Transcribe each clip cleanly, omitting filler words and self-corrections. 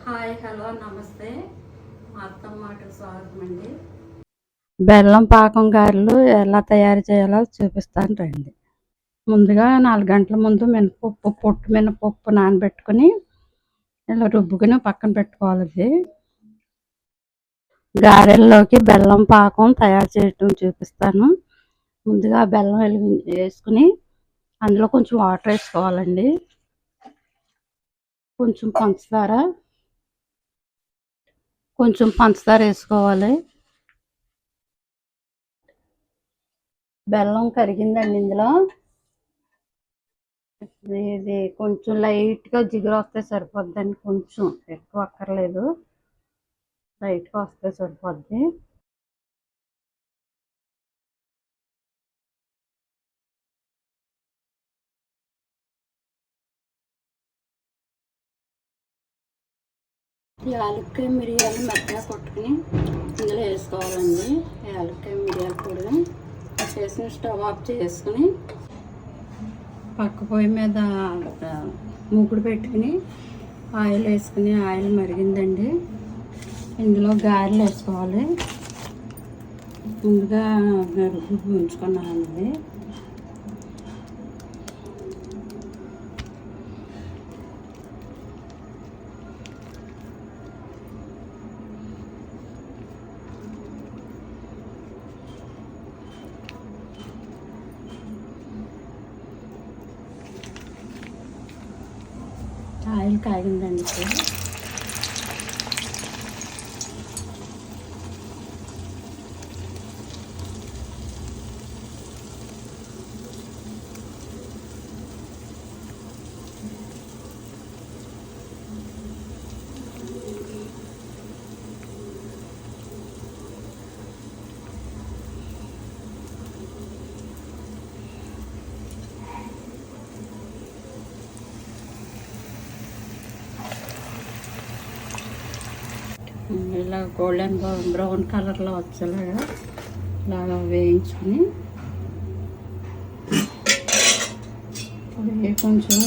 Hi hello నమస్తే. మా అత్తమ్మకి స్వాగతం అండి. బెల్లం పాకం గారెలు ఎలా తయారు చేయాలో చూపిస్తాను రండి. ముందుగా 4 గంటల ముందు పొట్టు మినపప్పు నానబెట్టుకుని ఇలా రుబ్బుకుని పక్కన పెట్టుకోవాలి. ఇది గారెల్లోకి బెల్లం పాకం తయారు చేయడం చూపిస్తాను. ముందుగా బెల్లం వేసుకుని అందులో కొంచెం వాటర్ వేసుకోవాలండి. కొంచెం పంచదార వేసుకోవాలి. బెల్లం కరిగిందండి. ఇందులో ఇది కొంచెం లైట్గా జిగురు వస్తే సరిపోద్దండి. కొంచెం ఎక్కువ అక్కర్లేదు, లైట్గా వస్తే సరిపోద్ది. యాలక్కాయ మిరియాలు మెత్తగా కొట్టుకుని ఇందులో వేసుకోవాలండి. యాలక్కాయ మిరియాలు కూడా వేసుకుని స్టవ్ ఆఫ్ చేసుకుని పక్క పొయ్యి మీద మూకుడు పెట్టుకుని ఆయిల్ వేసుకుని ఆయిల్ మరిగిందండి. ఇందులో గారెలు వేసుకోవాలి. ముందుగా రుబ్బు ఉంచుకున్నానండి. ఆయిల్ కాగిందండి. ఇలా గోల్డెన్ బ్రౌన్ కలర్లో వచ్చేలాగా ఇలాగా వేయించుకుని కొంచెం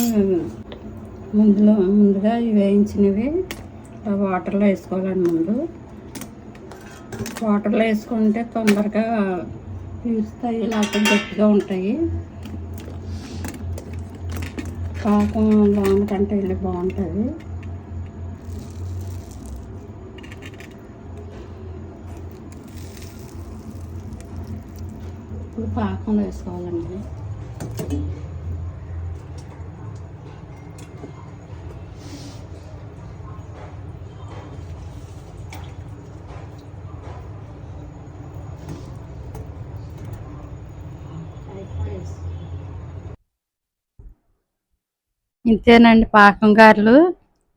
ముందుగా వేయించినవి వాటర్లో వేసుకోవాలండి. వాటర్లో వేసుకుంటే తొందరగా పీలుస్తాయి, లేకపోతే గట్టిగా ఉంటాయి. పాకం లోన కంటే వెళ్ళి బాగుంటుంది. ఇప్పుడు పాకంలో వేసుకోవాలండి. ఇంతేనండి, పాకం గారెలు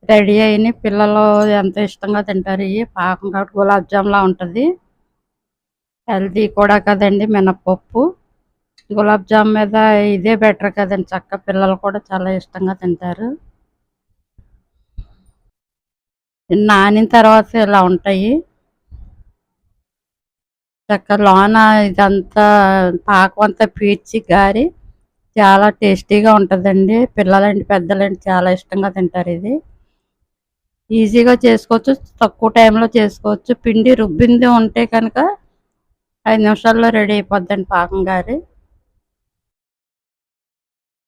రెడీ అయినాయి. పిల్లలు ఎంతో ఇష్టంగా తింటారు. ఈ పాకం కాబట్టి గులాబ్ జామ్లా ఉంటుంది. హెల్తీ కూడా కదండి మినపప్పు. గులాబ్ జామ్ మీద ఇదే బెటర్ కదండి. చక్కగా పిల్లలు కూడా చాలా ఇష్టంగా తింటారు. నానిన తర్వాత ఇలా ఉంటాయి. చక్కగా లోన ఇదంతా పాకం అంతా పీల్చి గారి చాలా టేస్టీగా ఉంటుందండి. పిల్లలండి పెద్దలండి చాలా ఇష్టంగా తింటారు. ఇది ఈజీగా చేసుకోవచ్చు, తక్కువ టైంలో చేసుకోవచ్చు. పిండి రుబ్బింది ఉంటే కనుక 5 నిమిషాల్లో రెడీ అయిపోద్దండి పాకం గారి.